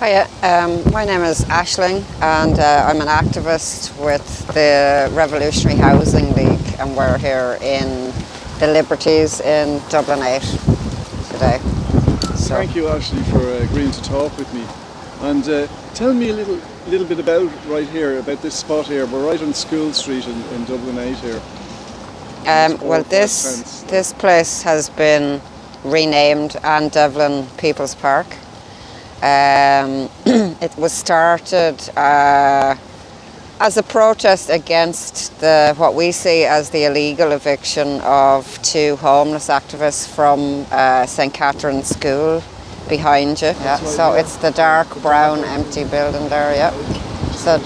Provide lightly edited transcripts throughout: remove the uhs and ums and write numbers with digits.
Hiya, my name is Aishling and I'm an activist with the Revolutionary Housing League, and we're here in the Liberties in Dublin 8 today. So, thank you, Ashley, for agreeing to talk with me. And tell me a little bit about right here, about this spot here. We're right on School Street in Dublin 8 here. well, this place has been renamed Anne Devlin People's Park. It was started as a protest against what we see as the illegal eviction of two homeless activists from St. Catherine's School behind you. Yeah. Right, So yeah. it's the dark brown empty building there, yeah. So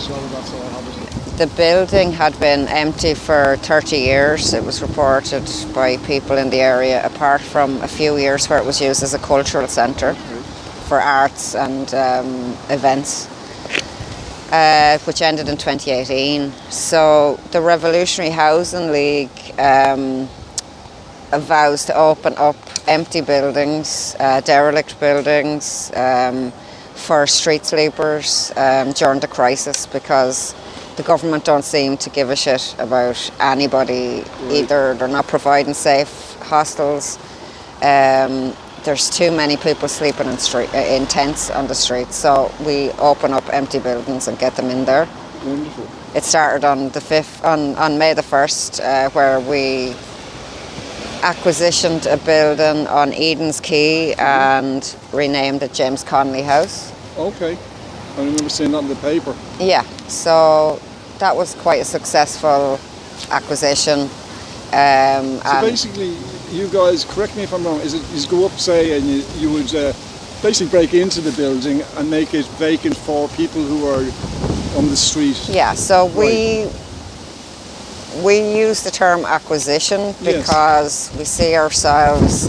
the building had been empty for 30 years. It was reported by people in the area, apart from a few years where it was used as a cultural centre for arts and events, which ended in 2018. So the Revolutionary Housing League vows to open up empty buildings, derelict buildings, for street sleepers during the crisis, because the government don't seem to give a shit about anybody. Either they're not providing safe hostels. There's too many people sleeping in tents on the streets, so we open up empty buildings and get them in there. Wonderful. It started on May the 1st, where we acquisitioned a building on Eden's Quay and renamed it James Connolly House. Okay. I remember seeing that in the paper. Yeah, so that was quite a successful acquisition. So basically, you guys, correct me if I'm wrong, is it you go up, say, and you would basically break into the building and make it vacant for people who are on the street? Yeah, so we use the term acquisition because we see ourselves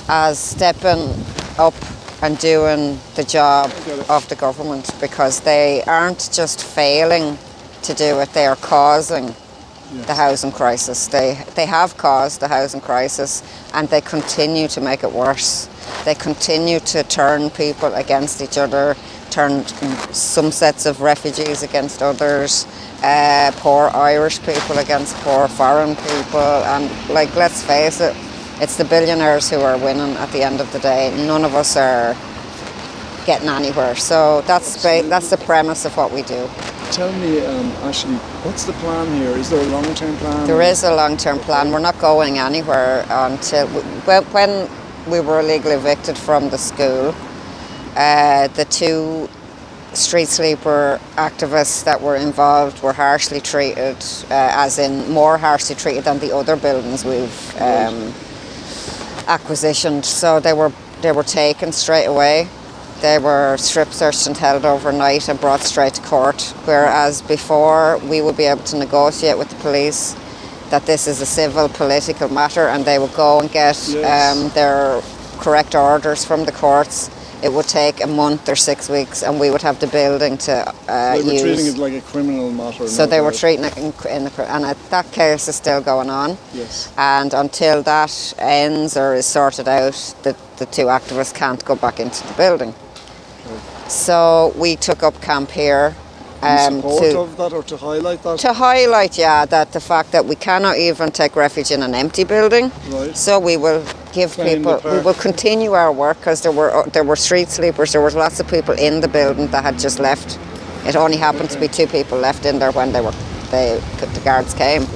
as stepping up and doing the job of the government, because they aren't just failing to do it, they are causing the housing crisis. They have caused the housing crisis, and they continue to make it worse. They continue to turn people against each other, turn some sets of refugees against others, poor Irish people against poor foreign people, and let's face it, it's the billionaires who are winning at the end of the day. None of us are getting anywhere. So that's the premise of what we do. Tell me, Ashley, what's the plan here? Is there a long-term plan? There is a long-term plan. We're not going anywhere until when we were illegally evicted from the school. The two street sleeper activists that were involved were harshly treated, as in more harshly treated than the other buildings we've acquisitioned. So they were taken straight away. They were strip searched and held overnight and brought straight to court, whereas before we would be able to negotiate with the police that this is a civil political matter, and they would go and get their correct orders from the courts. It would take a month or 6 weeks, and we would have the building to They were use. treating it like a criminal matter. So they were treating it and that case is still going on. Yes. And until that ends or is sorted out, the two activists can't go back into the building. So we took up camp here. In support of that, or to highlight that? To highlight, that the fact that we cannot even take refuge in an empty building. Right. So we will give people, we will continue our work, because there were street sleepers, there was lots of people in the building that had just left. It only happened to be two people left in there when the guards came.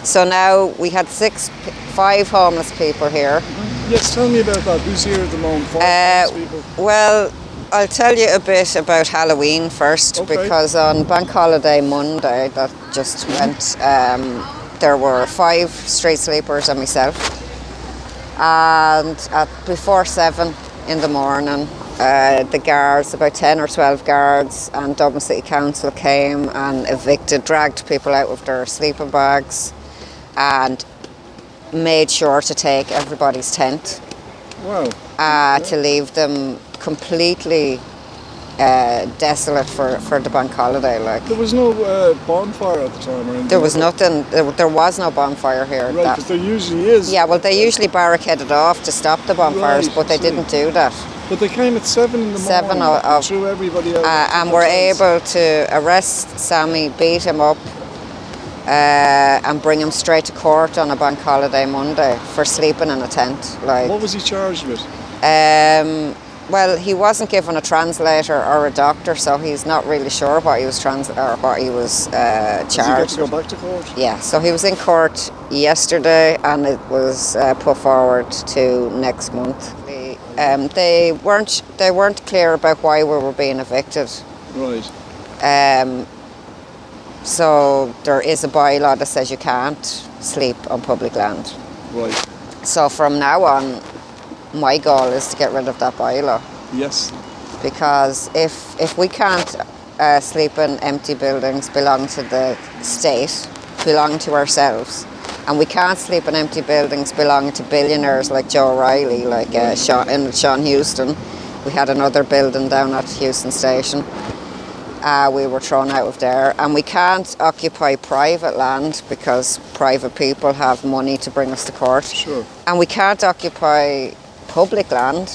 So now we had 5 homeless people here. Yes, tell me about that. Who's here at the moment? 4 homeless people? Well, I'll tell you a bit about Halloween first, because on Bank Holiday Monday that just went, there were 5 street sleepers and myself. And before 7 in the morning, the guards, about 10 or 12 guards, and Dublin City Council came and dragged people out of their sleeping bags and made sure to take everybody's tent. Wow. To leave them completely desolate for the bank holiday. There was no bonfire at the time or anything? There was nothing. There was no bonfire here. Right, because there usually is. Yeah, well, they usually barricaded off to stop the bonfires, but they didn't do that. But they came at 7 in the Seven morning of- and threw everybody out. and were able to arrest Sammy, beat him up, and bring him straight to court on a bank holiday Monday for sleeping in a tent. Like, What was he charged with? well, he wasn't given a translator or a doctor, so he's not really sure what he was Does he get charged to go with. back to court? Yeah, so he was in court yesterday, and it was put forward to next month. They weren't clear about why we were being evicted. Right. So there is a bylaw that says you can't sleep on public land. Right. So from now on, my goal is to get rid of that bylaw, Yes. because if we can't sleep in empty buildings belong to the state, belong to ourselves, and we can't sleep in empty buildings belonging to billionaires like Joe O'Reilly, like Sean Houston. We had another building down at Houston Station. We were thrown out of there, and we can't occupy private land because private people have money to bring us to court. Sure. And we can't occupy public land.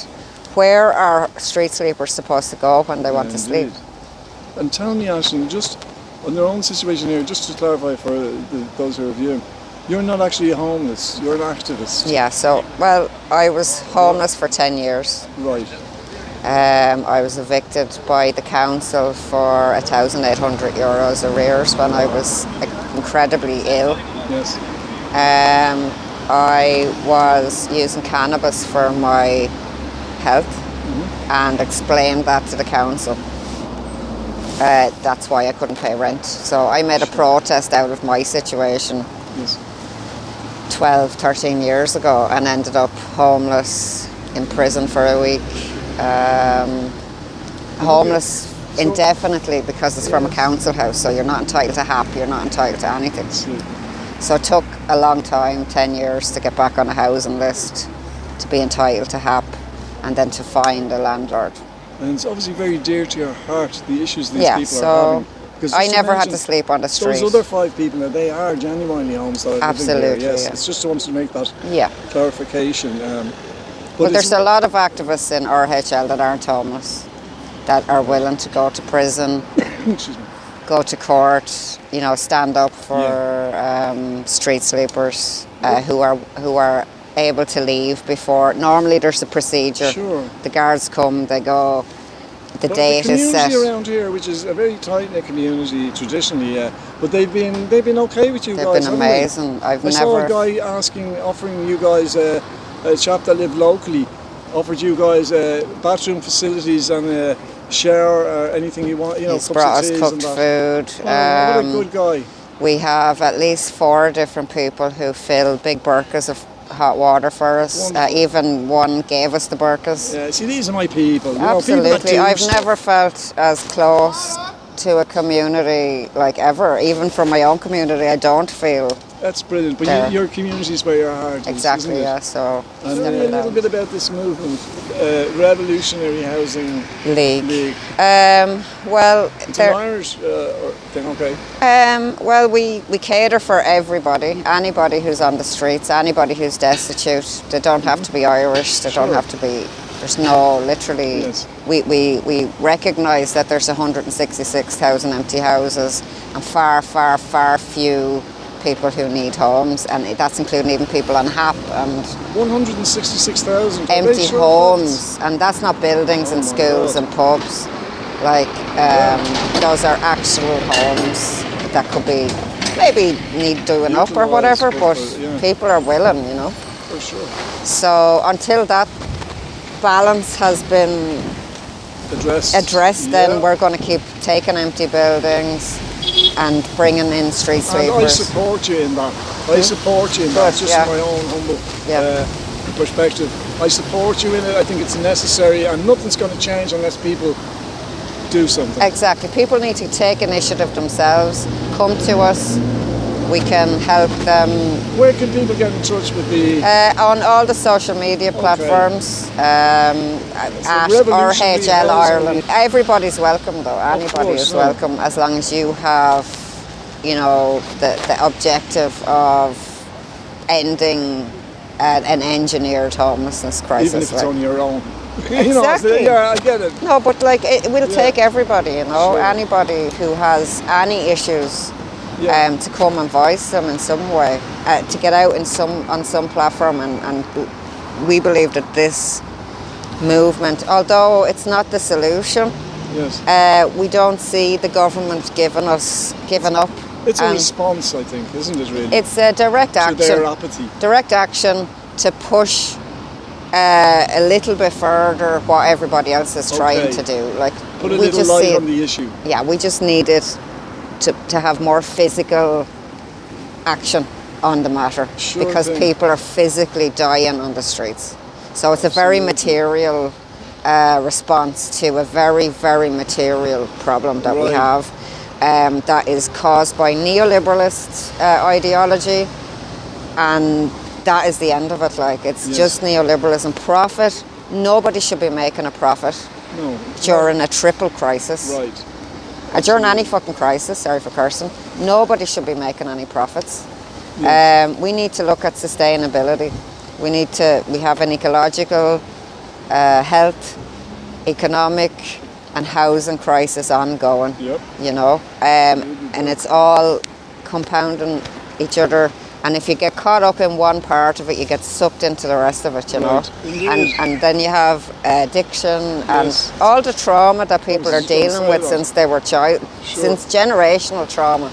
Where are street sleepers supposed to go when they want to sleep? Indeed. And tell me, Aishling, just on your own situation here, just to clarify for those who are viewing, you're not actually homeless, you're an activist. Yeah, so, well, I was homeless for 10 years. Right. I was evicted by the council for €1,800 arrears when I was incredibly ill. Yes. I was using cannabis for my health and explained that to the council. That's why I couldn't pay rent. So I made a protest out of my situation Yes. 12, 13 years ago, and ended up homeless, in prison for a week. Homeless indefinitely because it's from a council house, so you're not entitled to HAP, you're not entitled to anything. So it took a long time, 10 years, to get back on a housing list, to be entitled to HAP, and then to find a landlord. And it's obviously very dear to your heart, the issues these Yeah, people so are having. 'Cause I just never had imagine to sleep on the street. Those other 5 people, now, they are genuinely homeless. Absolutely, Yes, yeah. it's just wanted to make that Yeah. clarification. But there's a lot of activists in RHL that aren't homeless, that are willing to go to prison, excuse me. go to court, you know, stand up for street sleepers who are able to leave before. Normally there's a procedure. Sure. The guards come, they go. The But date the is set. community around here, which is a very tight-knit community traditionally, but they've been okay with you They've guys. been haven't they? amazing. I've I saw never. a guy offering you guys a chap that lived locally, offered you guys bathroom facilities and a shower or anything you want. You know, He's cups brought of us teas cooked and that. food. Wow, what a good guy. We have at least 4 different people who fill big burkas of hot water for us. Wonderful. Even one gave us the burkas. Yeah, see, these are my people. You know, people that Absolutely. do I've stuff. never felt as close to a community like ever. Even from my own community, I don't feel That's brilliant. But there. your community is where your heart is, exactly. isn't it? Yeah. So And step tell me it a little down. bit about this movement, Revolutionary Housing League. League. Well, It's there- an Irish thing, okay. well, we cater for everybody, anybody who's on the streets, anybody who's destitute. They don't have to be Irish, they don't Sure. have to be, there's no, literally, Yes. we recognise that there's 166,000 empty houses and far, far, far few people who need homes, and that's including even people on HAP and 166,000. empty homes, and that's not buildings and my schools God. and pubs. Like, those are actual homes that could be maybe need doing up or Utilised, whatever, but, but yeah. people are willing, you know. For sure. So until that balance has been addressed, then Yeah. we're going to keep taking empty buildings and bringing in street And I sweepers. support you in that. I support you in that, Good, just yeah. from my own humble Yeah. perspective. I support you in it. I think it's necessary, and nothing's going to change unless people do something. Exactly. People need to take initiative themselves, come to us. We can help them Where can people get in touch with the on all the social media platforms, at Revolutionary RHL Housing Ireland. League. Everybody's welcome though. Anybody course, is no. welcome, as long as you have, you know, the objective of ending an engineered homelessness crisis. even if it's like. on your own? Exactly. Yeah, I get it. No, but like it will take everybody, Sure. anybody who has any issues, to come and voice them in some way, to get out on some platform, and we believe that this movement, although it's not the solution, we don't see the government giving up. It's a response, I think, isn't it? Really, it's a direct action. To their apathy. Direct action to push a little bit further what everybody else is trying to do. Like, put a little light on the issue. Yeah, we just need it to have more physical action on the matter, because people are physically dying on the streets. So it's a very material response to a very, very material problem that we have, that is caused by neoliberalist ideology, and that is the end of it. Like, it's just neoliberalism. Profit. Nobody should be making a profit during a triple crisis. Right. During any fucking crisis, sorry for cursing, nobody should be making any profits. We need to look at sustainability. We have an ecological, health, economic and housing crisis ongoing, and it's all compounding each other. And if you get caught up in one part of it, you get sucked into the rest of it, and then you have addiction and all the trauma that people are dealing with since they were since generational trauma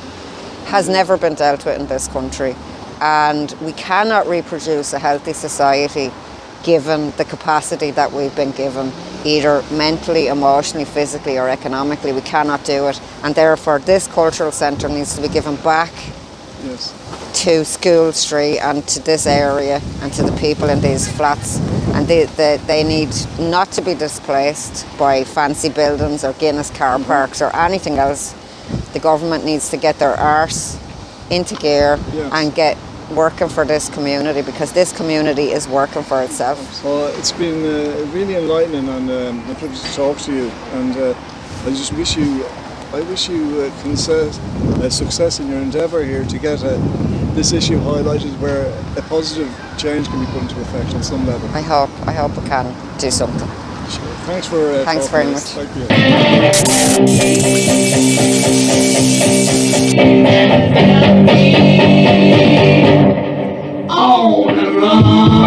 has never been dealt with in this country. And we cannot reproduce a healthy society given the capacity that we've been given, either mentally, emotionally, physically or economically. We cannot do it, and therefore this cultural centre needs to be given back to School Street and to this area and to the people in these flats, and they need not to be displaced by fancy buildings or Guinness car parks or anything else. The government needs to get their arse into gear and get working for this community, because this community is working for itself. Well, it's been really enlightening and a privilege to talk to you, and I just wish you success in your endeavour here to get this issue highlighted, where a positive change can be put into effect on some level. I hope we can do something. Sure. Thanks for thanks very much. Thank you. On the run.